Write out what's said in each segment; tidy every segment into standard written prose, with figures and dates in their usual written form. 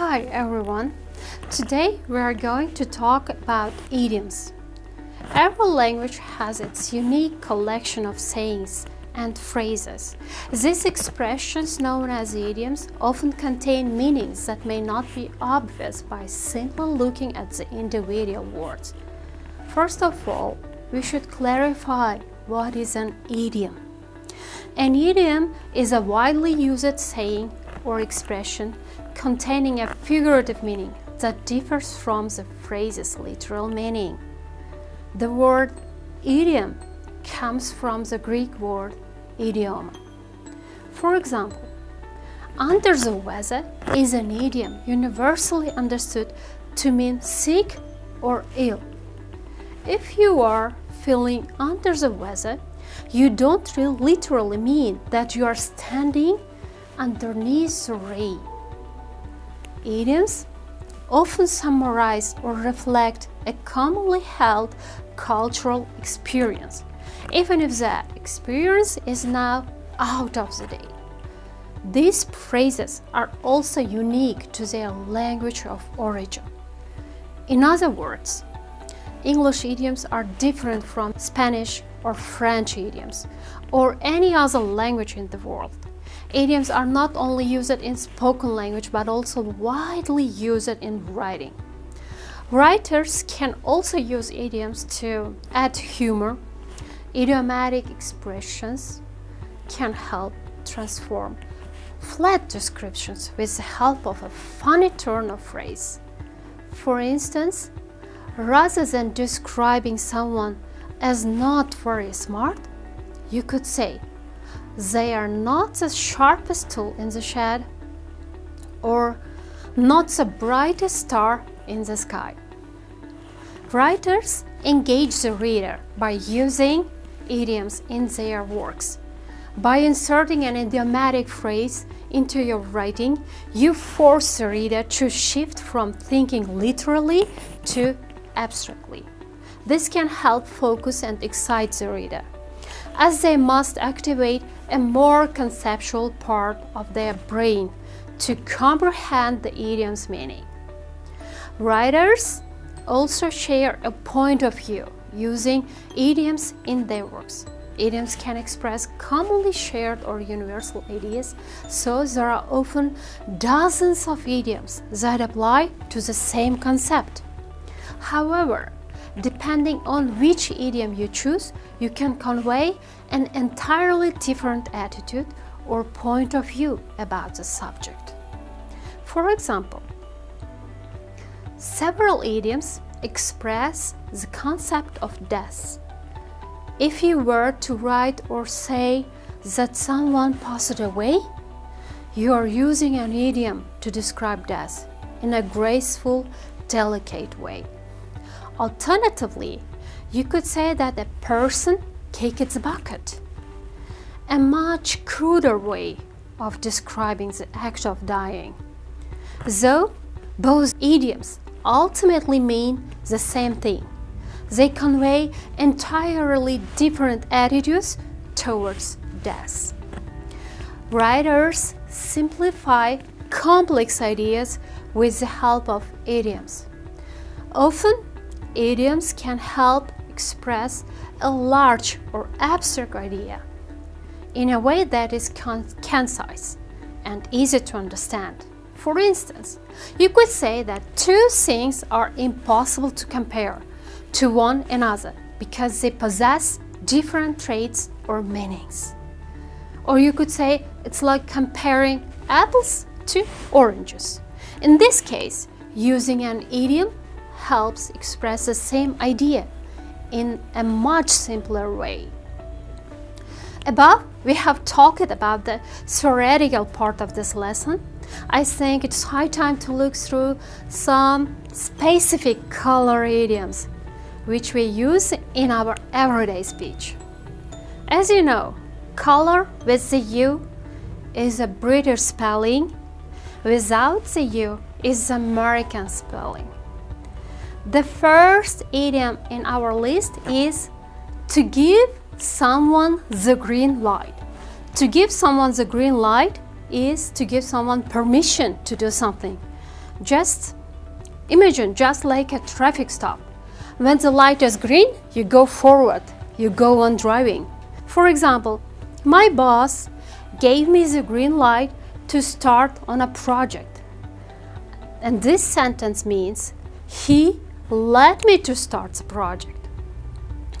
Hi everyone, today we are going to talk about idioms. Every language has its unique collection of sayings and phrases. These expressions, known as idioms, often contain meanings that may not be obvious by simply looking at the individual words. First of all, we should clarify what is an idiom. An idiom is a widely used saying or expression containing a figurative meaning that differs from the phrase's literal meaning. The word idiom comes from the Greek word idioma. For example, under the weather is an idiom universally understood to mean sick or ill. If you are feeling under the weather, you don't literally mean that you are standing underneath the rain. Idioms often summarize or reflect a commonly held cultural experience, even if that experience is now out of the date. These phrases are also unique to their language of origin. In other words, English idioms are different from Spanish or French idioms, or any other language in the world. Idioms are not only used in spoken language but also widely used in writing. Writers can also use idioms to add humor. Idiomatic expressions can help transform flat descriptions with the help of a funny turn of phrase. For instance, rather than describing someone as not very smart, you could say, "They are not the sharpest tool in the shed," or "not the brightest star in the sky." Writers engage the reader by using idioms in their works. By inserting an idiomatic phrase into your writing, you force the reader to shift from thinking literally to abstractly. This can help focus and excite the reader, as they must activate a more conceptual part of their brain to comprehend the idiom's meaning. Writers also share a point of view using idioms in their works. Idioms can express commonly shared or universal ideas, so there are often dozens of idioms that apply to the same concept. However, depending on which idiom you choose, you can convey an entirely different attitude or point of view about the subject. For example, several idioms express the concept of death. If you were to write or say that someone passed away, you are using an idiom to describe death in a graceful, delicate way. Alternatively, you could say that a person kicked the bucket, a much cruder way of describing the act of dying. Though both idioms ultimately mean the same thing, they convey entirely different attitudes towards death. Writers simplify complex ideas with the help of idioms. Often, idioms can help express a large or abstract idea in a way that is concise and easy to understand. For instance, you could say that two things are impossible to compare to one another because they possess different traits or meanings. Or you could say it's like comparing apples to oranges. In this case, using an idiom helps express the same idea in a much simpler way. Above, we have talked about the theoretical part of this lesson. I think it's high time to look through some specific color idioms which we use in our everyday speech. As you know, color with the U is a British spelling, without the U is the American spelling. The first idiom in our list is to give someone the green light. To give someone the green light is to give someone permission to do something. Just imagine, just like a traffic stop. When the light is green, you go forward, you go on driving. For example, my boss gave me the green light to start on a project. And this sentence means he let me to start the project.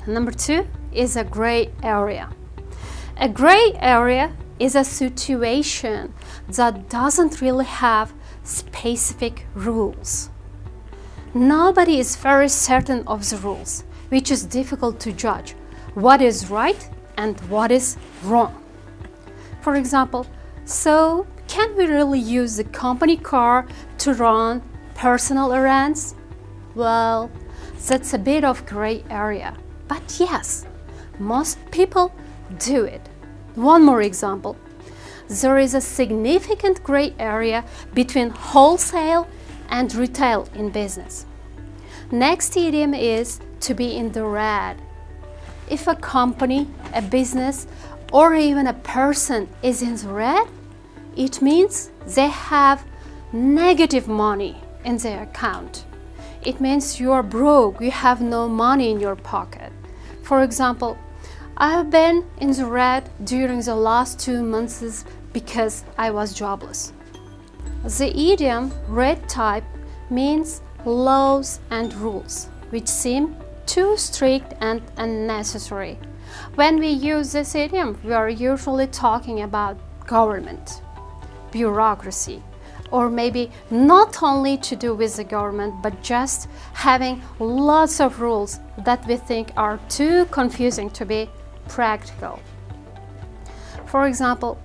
Number 2 is a gray area. A gray area is a situation that doesn't really have specific rules. Nobody is very certain of the rules, which is difficult to judge what is right and what is wrong. For example, so can we really use the company car to run personal errands? Well, that's a bit of gray area, but yes, most people do it. One more example. There is a significant gray area between wholesale and retail in business. Next idiom is to be in the red. If a company, a business, or even a person is in the red, it means they have negative money in their account. It means you are broke, you have no money in your pocket. For example, I have been in the red during the last 2 months because I was jobless. The idiom red type means laws and rules, which seem too strict and unnecessary. When we use this idiom, we are usually talking about government, bureaucracy, or maybe not only to do with the government, but just having lots of rules that we think are too confusing to be practical. For example,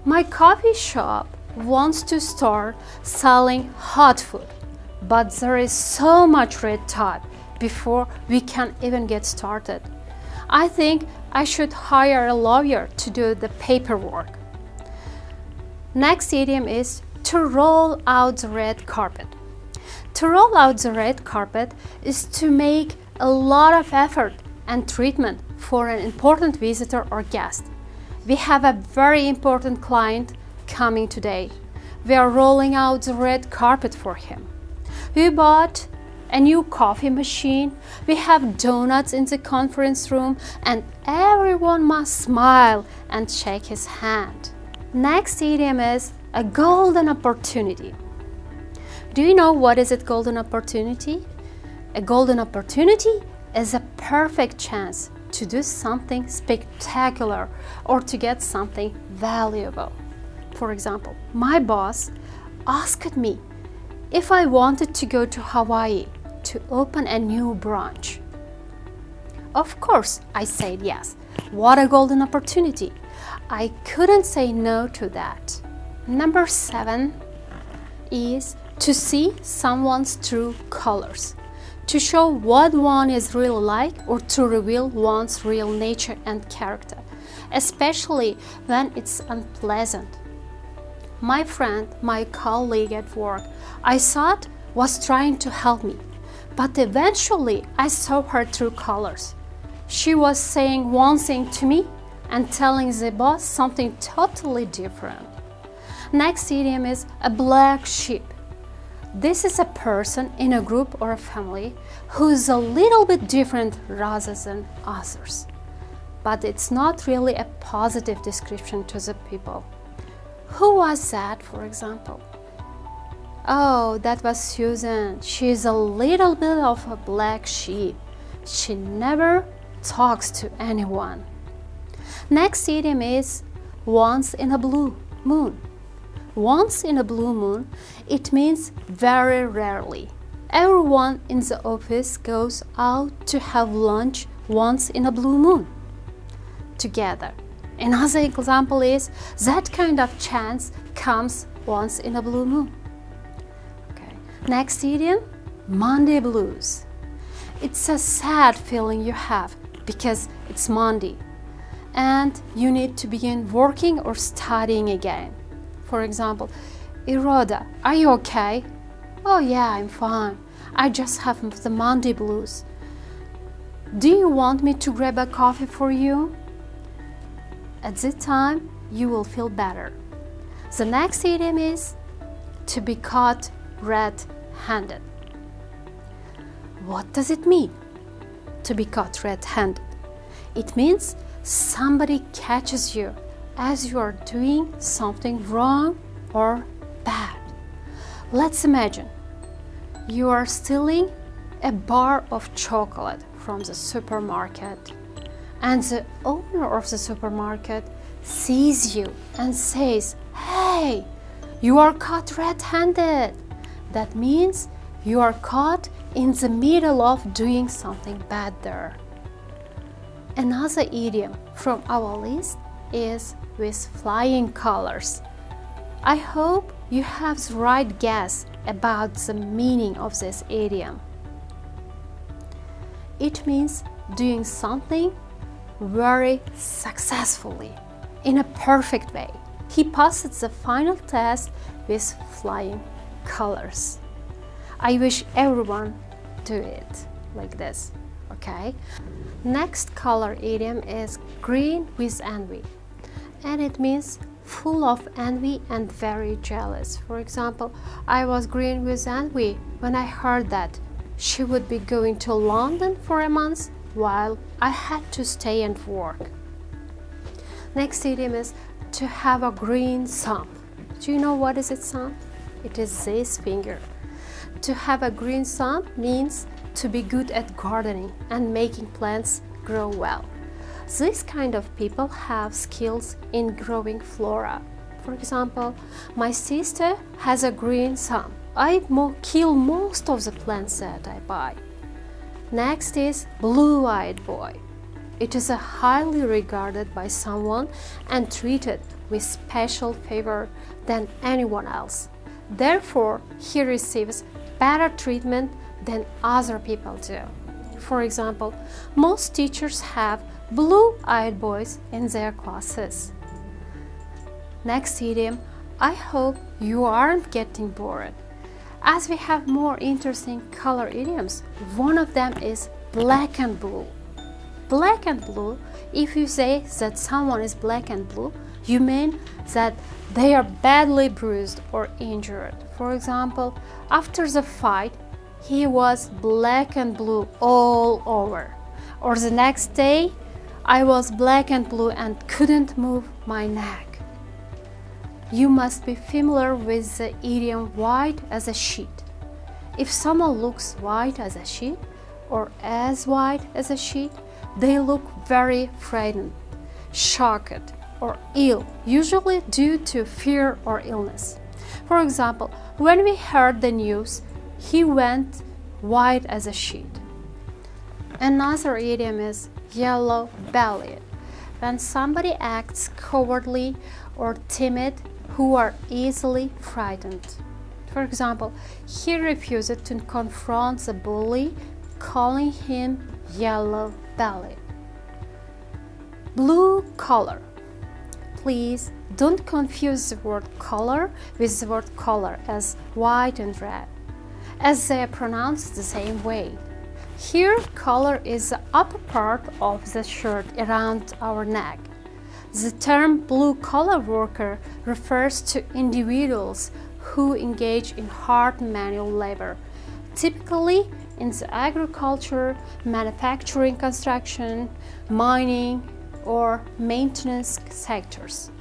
my coffee shop wants to start selling hot food, but there is so much red tape before we can even get started. I think I should hire a lawyer to do the paperwork. Next idiom is to roll out the red carpet. To roll out the red carpet is to make a lot of effort and treatment for an important visitor or guest. We have a very important client coming today. We are rolling out the red carpet for him. We bought a new coffee machine, we have donuts in the conference room, and everyone must smile and shake his hand. Next idiom is a golden opportunity. Do you know what is a golden opportunity? A golden opportunity is a perfect chance to do something spectacular or to get something valuable. For example, my boss asked me if I wanted to go to Hawaii to open a new branch. Of course, I said yes. What a golden opportunity. I couldn't say no to that. Number 7 is to see someone's true colors, to show what one is really like or to reveal one's real nature and character, especially when it's unpleasant. My friend, my colleague at work, I thought was trying to help me, but eventually I saw her true colors. She was saying one thing to me and telling the boss something totally different. Next idiom is a black sheep. This is a person in a group or a family who is a little bit different rather than others. But it's not really a positive description to the people. Who was that, for example? Oh, that was Susan. She is a little bit of a black sheep. She never talks to anyone. Next idiom is once in a blue moon. Once in a blue moon, it means very rarely. Everyone in the office goes out to have lunch once in a blue moon together. Another example is that kind of chance comes once in a blue moon. Okay. Next idiom, Monday blues. It's a sad feeling you have because it's Monday and you need to begin working or studying again. For example, Iroda, are you okay? Oh yeah, I'm fine. I just have the Monday blues. Do you want me to grab a coffee for you? At this time, you will feel better. The next idiom is to be caught red-handed. What does it mean to be caught red-handed? It means somebody catches you as you are doing something wrong or bad. Let's imagine you are stealing a bar of chocolate from the supermarket, and the owner of the supermarket sees you and says, "Hey, you are caught red-handed." That means you are caught in the middle of doing something bad there. Another idiom from our list is with flying colors. I hope you have the right guess about the meaning of this idiom. It means doing something very successfully, in a perfect way. He passed the final test with flying colors. I wish everyone do it like this, okay? Next color idiom is green with envy, and it means full of envy and very jealous. For example, I was green with envy when I heard that she would be going to London for a month while I had to stay and work. Next idiom is to have a green thumb. Do you know what is its thumb? It is this finger. To have a green thumb means to be good at gardening and making plants grow well. This kind of people have skills in growing flora. For example, my sister has a green thumb. I kill most of the plants that I buy. Next is blue-eyed boy. It is a highly regarded by someone and treated with special favor than anyone else. Therefore, he receives better treatment than other people do. For example, most teachers have blue-eyed boys in their classes. Next idiom, I hope you aren't getting bored. As we have more interesting color idioms, one of them is black and blue. Black and blue, if you say that someone is black and blue, you mean that they are badly bruised or injured. For example, after the fight, he was black and blue all over. Or the next day, I was black and blue and couldn't move my neck. You must be familiar with the idiom white as a sheet. If someone looks white as a sheet or as white as a sheet, they look very frightened, shocked, or ill, usually due to fear or illness. For example, when we heard the news, he went white as a sheet. Another idiom is yellow-bellied, when somebody acts cowardly or timid, who are easily frightened. For example, he refused to confront the bully, calling him yellow-bellied. Blue collar. Please don't confuse the word color with the word color as white and red, as they are pronounced the same way. Here, collar is the upper part of the shirt around our neck. The term blue-collar worker refers to individuals who engage in hard manual labor, typically in the agriculture, manufacturing, construction, mining, or maintenance sectors.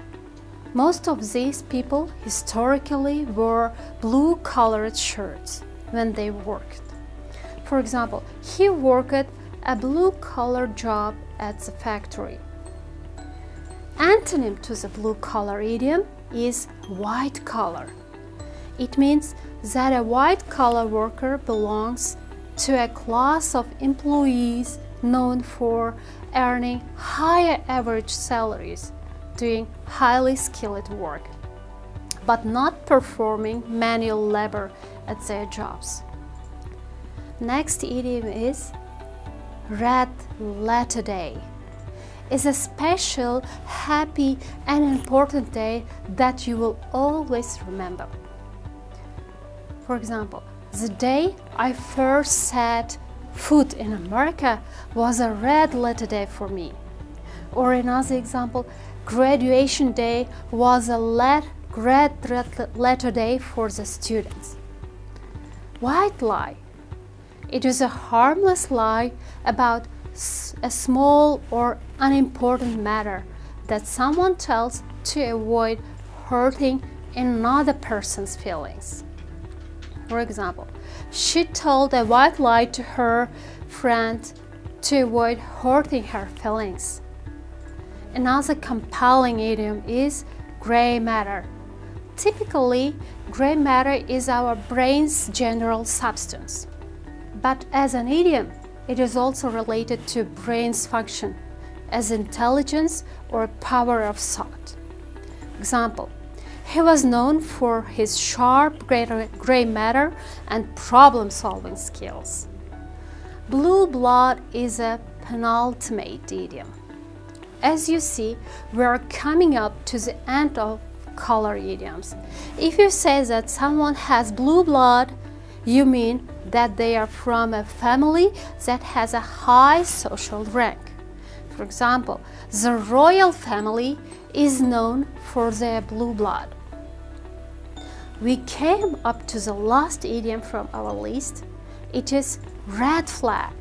Most of these people historically wore blue-collared shirts when they worked. For example, he worked a blue-collar job at the factory. Antonym to the blue-collar idiom is white-collar. It means that a white-collar worker belongs to a class of employees known for earning higher average salaries, doing highly skilled work, but not performing manual labor at their jobs. Next idiom is red letter day. It's a special, happy, and important day that you will always remember. For example, the day I first set foot in America was a red letter day for me. Or another example, graduation day was a red letter day for the students. white lie. It is a harmless lie about a small or unimportant matter that someone tells to avoid hurting another person's feelings. For example, she told a white lie to her friend to avoid hurting her feelings. Another compelling idiom is gray matter. Typically, gray matter is our brain's general substance. But as an idiom, it is also related to brain's function as intelligence or power of thought. Example, he was known for his sharp gray matter and problem-solving skills. Blue blood is a penultimate idiom. As you see, we are coming up to the end of color idioms. If you say that someone has blue blood, you mean that they are from a family that has a high social rank. For example, the royal family is known for their blue blood. We came up to the last idiom from our list. It is red flag.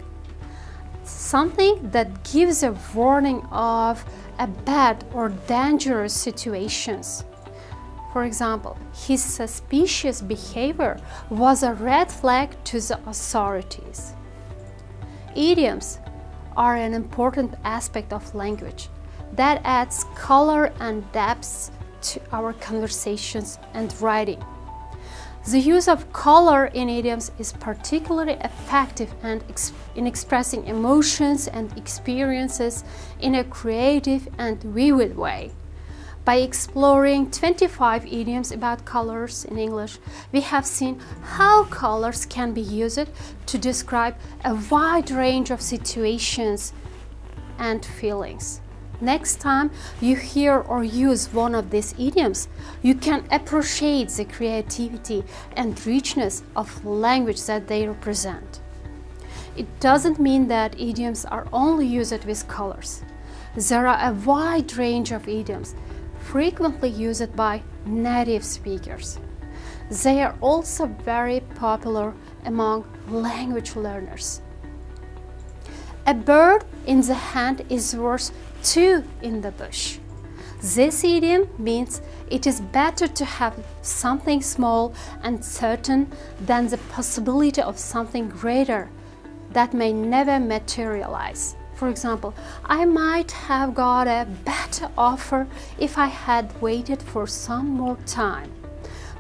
Something that gives a warning of a bad or dangerous situations. For example, his suspicious behavior was a red flag to the authorities. Idioms are an important aspect of language that adds color and depth to our conversations and writing. The use of color in idioms is particularly effective in expressing emotions and experiences in a creative and vivid way. By exploring 25 idioms about colors in English, we have seen how colors can be used to describe a wide range of situations and feelings. Next time you hear or use one of these idioms, you can appreciate the creativity and richness of language that they represent. It doesn't mean that idioms are only used with colors. There are a wide range of idioms frequently used by native speakers. They are also very popular among language learners. A bird in the hand is worth two in the bush. This idiom means it is better to have something small and certain than the possibility of something greater that may never materialize. For example, I might have got a better offer if I had waited for some more time,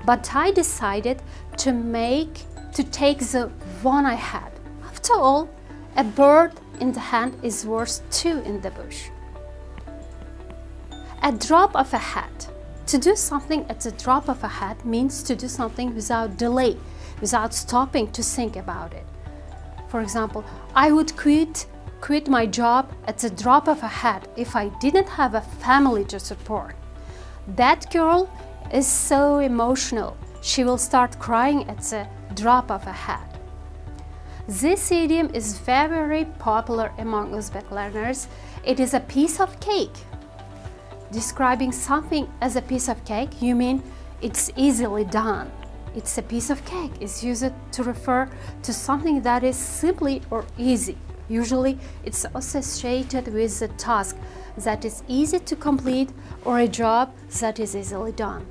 but I decided to take the one I had. After all, a bird in the hand is worth two in the bush. A drop of a hat. To do something at the drop of a hat means to do something without delay, without stopping to think about it. For example, I would quit my job at the drop of a hat if I didn't have a family to support. That girl is so emotional, she will start crying at the drop of a hat. This idiom is very popular among Uzbek learners. It is a piece of cake. Describing something as a piece of cake, you mean it's easily done. It's a piece of cake. It's used to refer to something that is simply or easy. Usually, it's associated with a task that is easy to complete or a job that is easily done.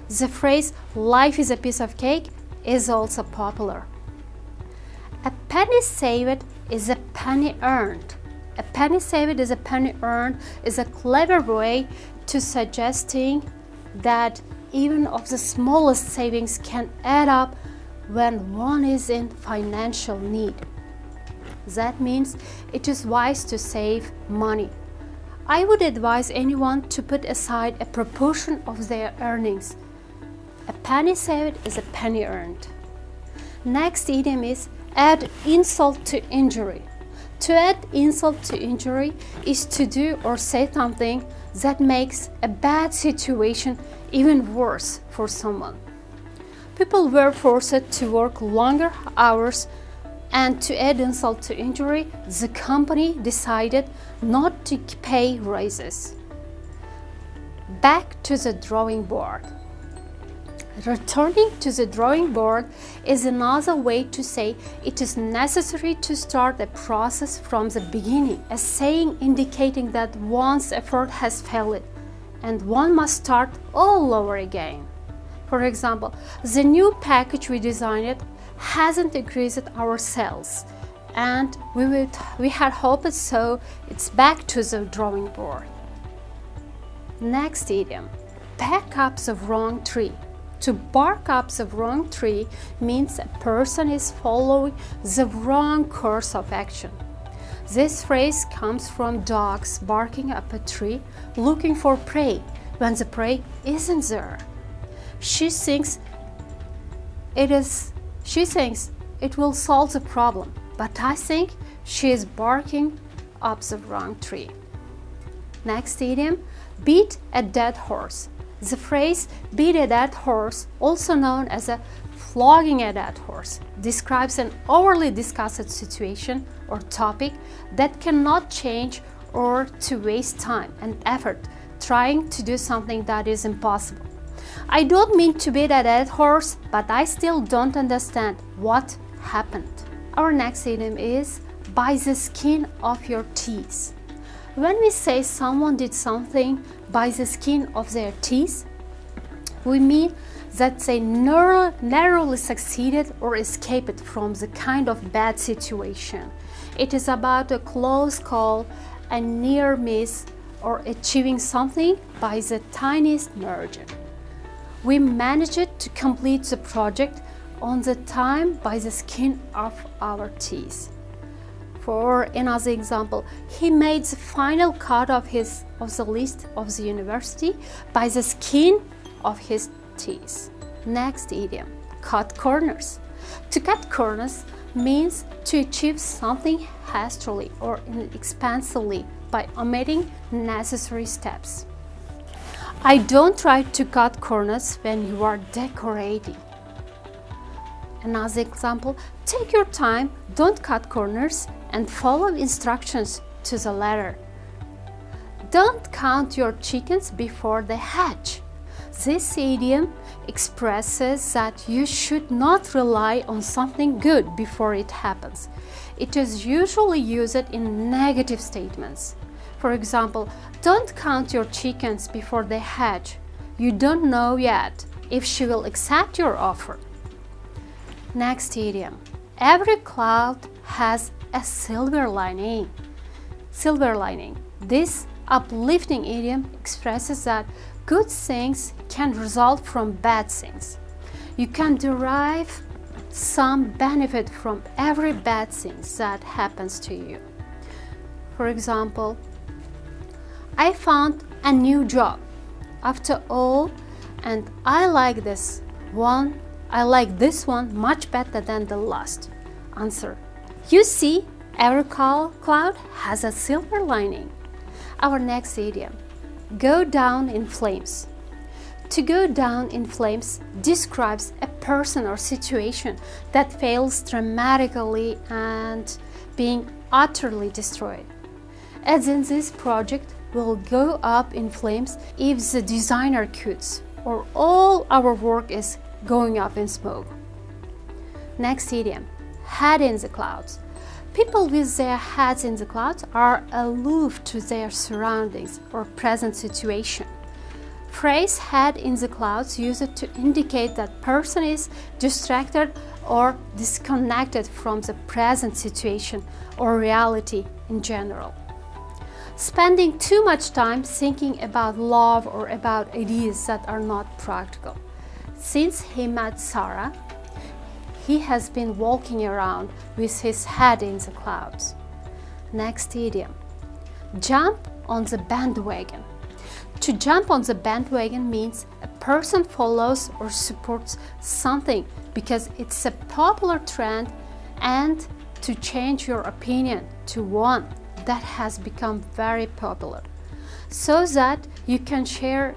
The phrase, life is a piece of cake, is also popular. A penny saved is a penny earned. A penny saved is a penny earned is a clever way to suggesting that even of the smallest savings can add up when one is in financial need. That means it is wise to save money. I would advise anyone to put aside a proportion of their earnings. A penny saved is a penny earned. Next idiom is add insult to injury. To add insult to injury is to do or say something that makes a bad situation even worse for someone. People were forced to work longer hours, and to add insult to injury, the company decided not to pay raises. Back to the drawing board. Returning to the drawing board is another way to say it is necessary to start a process from the beginning, a saying indicating that one's effort has failed and one must start all over again. For example, the new package we designed hasn't increased our sales, and we had hoped, so it's back to the drawing board. Next idiom, bark up the wrong tree. To bark up the wrong tree means a person is following the wrong course of action. This phrase comes from dogs barking up a tree looking for prey when the prey isn't there. She thinks it will solve the problem, but I think she is barking up the wrong tree. Next idiom, beat a dead horse. The phrase beat a dead horse, also known as a flogging a dead horse, describes an overly discussed situation or topic that cannot change, or to waste time and effort trying to do something that is impossible. I don't mean to beat a dead horse, but I still don't understand what happened. Our next idiom is by the skin of your teeth. When we say someone did something by the skin of their teeth, we mean that they narrowly succeeded or escaped from the kind of bad situation. It is about a close call, a near miss, or achieving something by the tiniest margin. We managed to complete the project on the time by the skin of our teeth. For another example, he made the final cut of the list of the university by the skin of his teeth. Next idiom, cut corners. To cut corners means to achieve something hastily or inexpensively by omitting necessary steps. I don't try to cut corners when you are decorating. Another example, take your time, don't cut corners, and follow instructions to the letter. Don't count your chickens before they hatch. This idiom expresses that you should not rely on something good before it happens. It is usually used in negative statements. For example, don't count your chickens before they hatch. You don't know yet if she will accept your offer. Next idiom, every cloud has a silver lining. Silver lining. This uplifting idiom expresses that good things can result from bad things. You can derive some benefit from every bad thing that happens to you. For example, I found a new job after all, and I like this one much better than the last. Answer. You see, every cloud has a silver lining. Our next idiom, go down in flames. To go down in flames describes a person or situation that fails dramatically and being utterly destroyed. As in, this project will go up in flames if the designer quits, or all our work is going up in smoke. Next idiom, head in the clouds. People with their heads in the clouds are aloof to their surroundings or present situation. Phrase head in the clouds used to indicate that person is distracted or disconnected from the present situation or reality in general. Spending too much time thinking about love or about ideas that are not practical. Since he met Sarah, he has been walking around with his head in the clouds. Next idiom, jump on the bandwagon. To jump on the bandwagon means a person follows or supports something because it's a popular trend, and to change your opinion to one that has become very popular so that you can share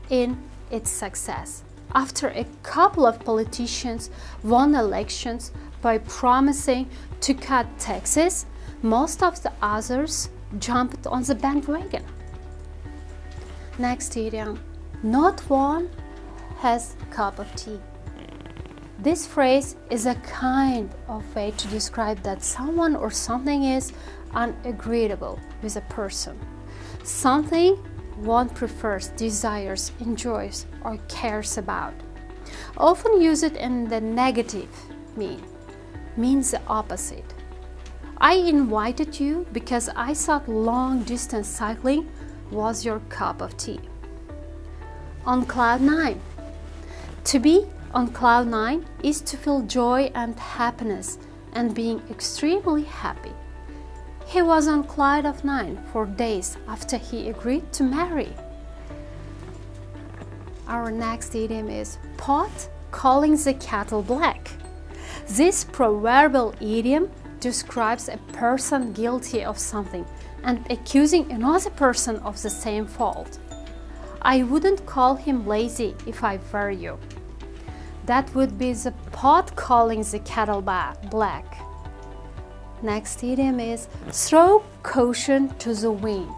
in its success. After a couple of politicians won elections by promising to cut taxes, most of the others jumped on the bandwagon. Next idiom, not one has a cup of tea. This phrase is a kind of way to describe that someone or something is unagreeable with a person. Something one prefers, desires, enjoys, or cares about. Often use it in the negative means the opposite. I invited you because I thought long distance cycling was your cup of tea. On cloud nine. To be on cloud nine is to feel joy and happiness and being extremely happy. He was on cloud of nine for days after he agreed to marry. Our next idiom is pot calling the kettle black. This proverbial idiom describes a person guilty of something and accusing another person of the same fault. I wouldn't call him lazy if I were you. That would be the pot calling the kettle black. Next idiom is throw caution to the wind.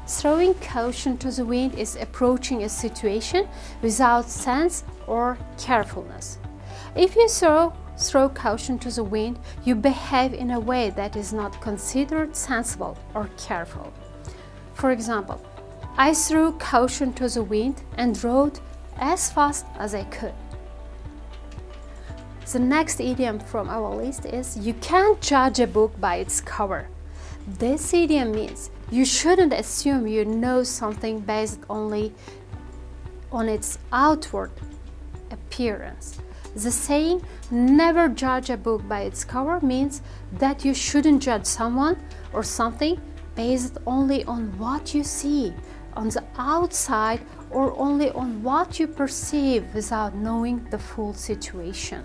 Throwing caution to the wind is approaching a situation without sense or carefulness. If you throw caution to the wind, you behave in a way that is not considered sensible or careful. For example, I threw caution to the wind and rode as fast as I could. The next idiom from our list is you can't judge a book by its cover. This idiom means you shouldn't assume you know something based only on its outward appearance. The saying, never judge a book by its cover, means that you shouldn't judge someone or something based only on what you see on the outside or only on what you perceive without knowing the full situation.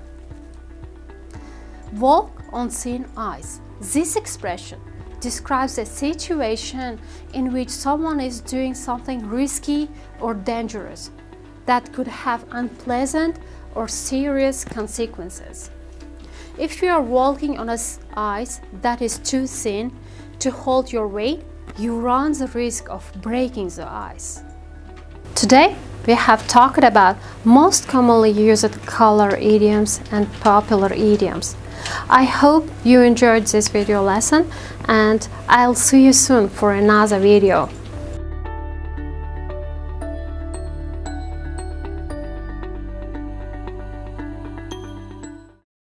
Walk on thin ice. This expression describes a situation in which someone is doing something risky or dangerous that could have unpleasant or serious consequences. If you are walking on ice that is too thin to hold your weight, you run the risk of breaking the ice. Today, we have talked about most commonly used color idioms and popular idioms. I hope you enjoyed this video lesson, and I'll see you soon for another video.